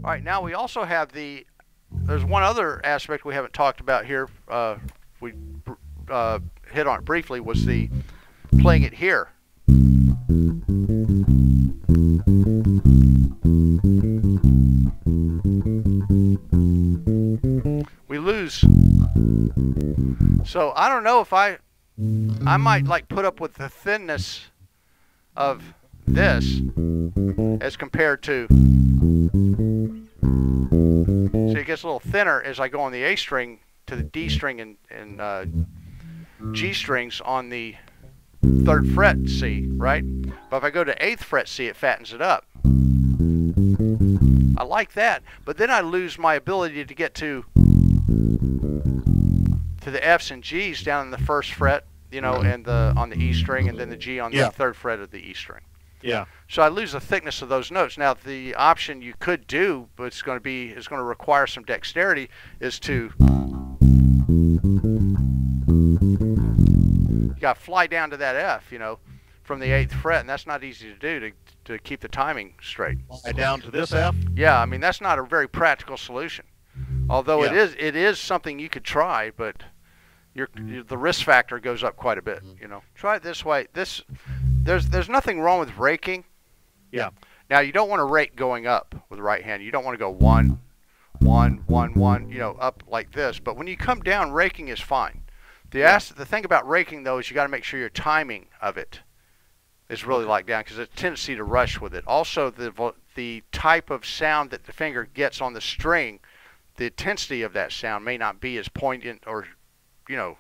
All right, now we also have there's one other aspect we haven't talked about here. We hit on it briefly, was the playing it here. We lose. So I don't know if I might like put up with the thinness of this as compared to, so it gets a little thinner as I go on the A string to the D string and G strings on the 3rd fret C, right? But if I go to 8th fret C, it fattens it up. I like that, but then I lose my ability to get to the F's and G's down in the 1st fret, you know, and on the E string, and then the G on the 3rd fret of the E string. Yeah. So I lose the thickness of those notes. Now the option you could do, but it's going to require some dexterity, is to you got to fly down to that F, you know, from the 8th fret, and that's not easy to do to keep the timing straight. Fly down to this F? Yeah, I mean that's not a very practical solution. Although it is something you could try, but the risk factor goes up quite a bit, you know. Try it this way. There's nothing wrong with raking. Yeah. Now you don't want to rake going up with the right hand. You don't want to go 1, 1, 1, 1, you know, up like this. But when you come down, raking is fine. The thing about raking though is you got to make sure your timing of it is really locked down, because there's a tendency to rush with it. Also, the type of sound that the finger gets on the string, the intensity of that sound may not be as poignant or, you know,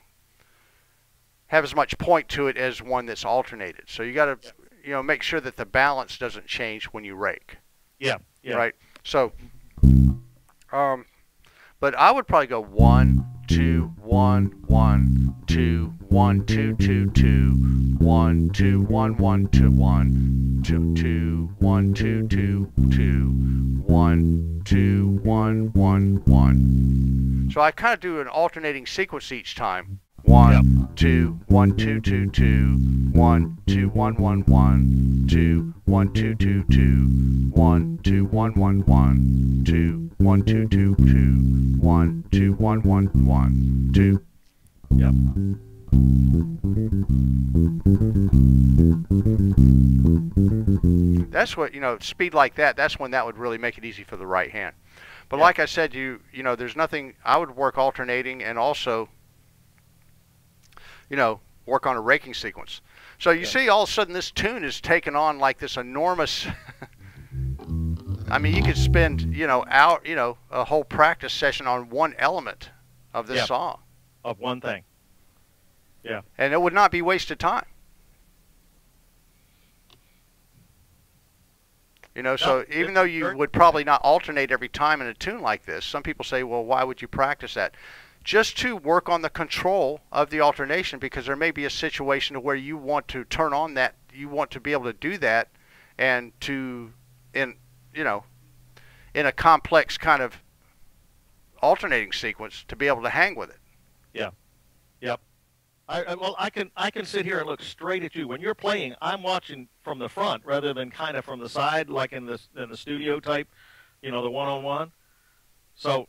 have as much point to it as one that's alternated. So you got to, you know, make sure that the balance doesn't change when you rake. Yeah. Yeah. Right. So, but I would probably go 1, 2, 1, 1, 2, 1, 2, 2, 2, 1, 2, 1, 1, 2, 1, 2, 2, 1, 2, 2, 2, 1, 2, 1, 1, 1. So I kind of do an alternating sequence each time. 1, 2, 1, 2, 2, 2, 1, 2, 1, 1, 1, 2, 1, 2, 2, 2, 1, 2, 1, 1, 1, 2, 1, 2, 2, 2, 1, 2, 1, 1, 1, 2. Yep. That's what, you know, speed like that, that's when that would really make it easy for the right hand. But like I said, you know, there's nothing, I would work alternating and also, you know, work on a raking sequence. So you see all of a sudden this tune is taken on like this enormous, I mean, you could spend, you know, a whole practice session on one element of this song. Of one thing. Yeah. And it would not be wasted time. You know, so even though you would probably not alternate every time in a tune like this, some people say, well, why would you practice that? Just to work on the control of the alternation, because there may be a situation where you want to turn on that, you want to be able to do that, and in a complex kind of alternating sequence to be able to hang with it. Yeah. Yep. Well, I can sit here and look straight at you. When you're playing, I'm watching from the front rather than kind of from the side, like in the studio type, you know, the one-on-one. So,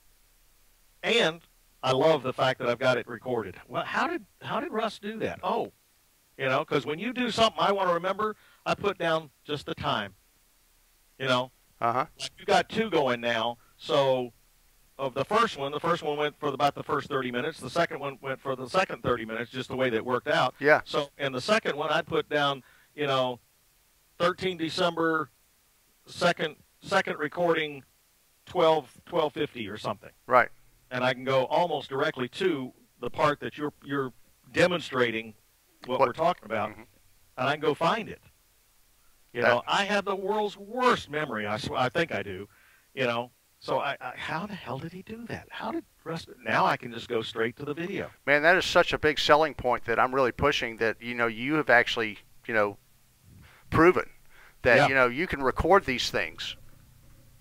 and I love the fact that I've got it recorded. Well, how did Russ do that? Oh, you know, because when you do something I want to remember, I put down just the time. You know. Uh-huh. You got 2 going now, so. Of the first one went for about the first 30 minutes. The second one went for the second 30 minutes, just the way that worked out. Yeah. So in the second one, I put down, you know, 13 December, second recording, 12:50 or something. Right. And I can go almost directly to the part that you're demonstrating what we're talking about, and I can go find it. You know, I have the world's worst memory. I think I do. You know. So how the hell did he do that? How did Russ? Now I can just go straight to the video. Man, that is such a big selling point that I'm really pushing, that, you know, you have actually, you know, proven that, you know, you can record these things,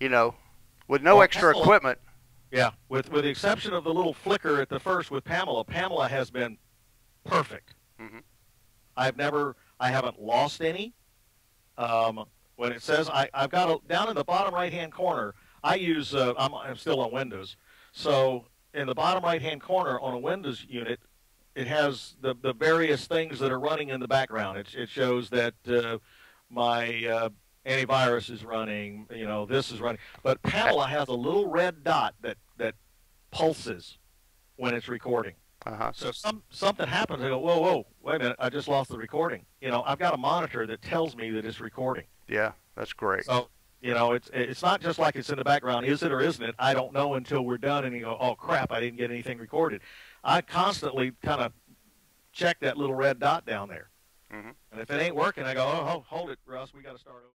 you know, with no extra equipment. Yeah, with the exception of the little flicker at the first with Pamela. Pamela has been perfect. I haven't lost any. When it says, I've got down in the bottom right-hand corner, I use, I'm still on Windows. So in the bottom right-hand corner on a Windows unit, it has the various things that are running in the background. It shows that my antivirus is running, this is running. But Pamela has a little red dot that pulses when it's recording. Uh-huh. So something happens, I go, whoa, whoa, wait a minute, I just lost the recording. I've got a monitor that tells me that it's recording. Yeah, that's great. So, it's not just like it's in the background, is it or isn't it? I don't know until we're done and you go, oh, crap, I didn't get anything recorded. I constantly kind of check that little red dot down there. Mm-hmm. And if it ain't working, I go, oh, hold it, Russ, we got to start over.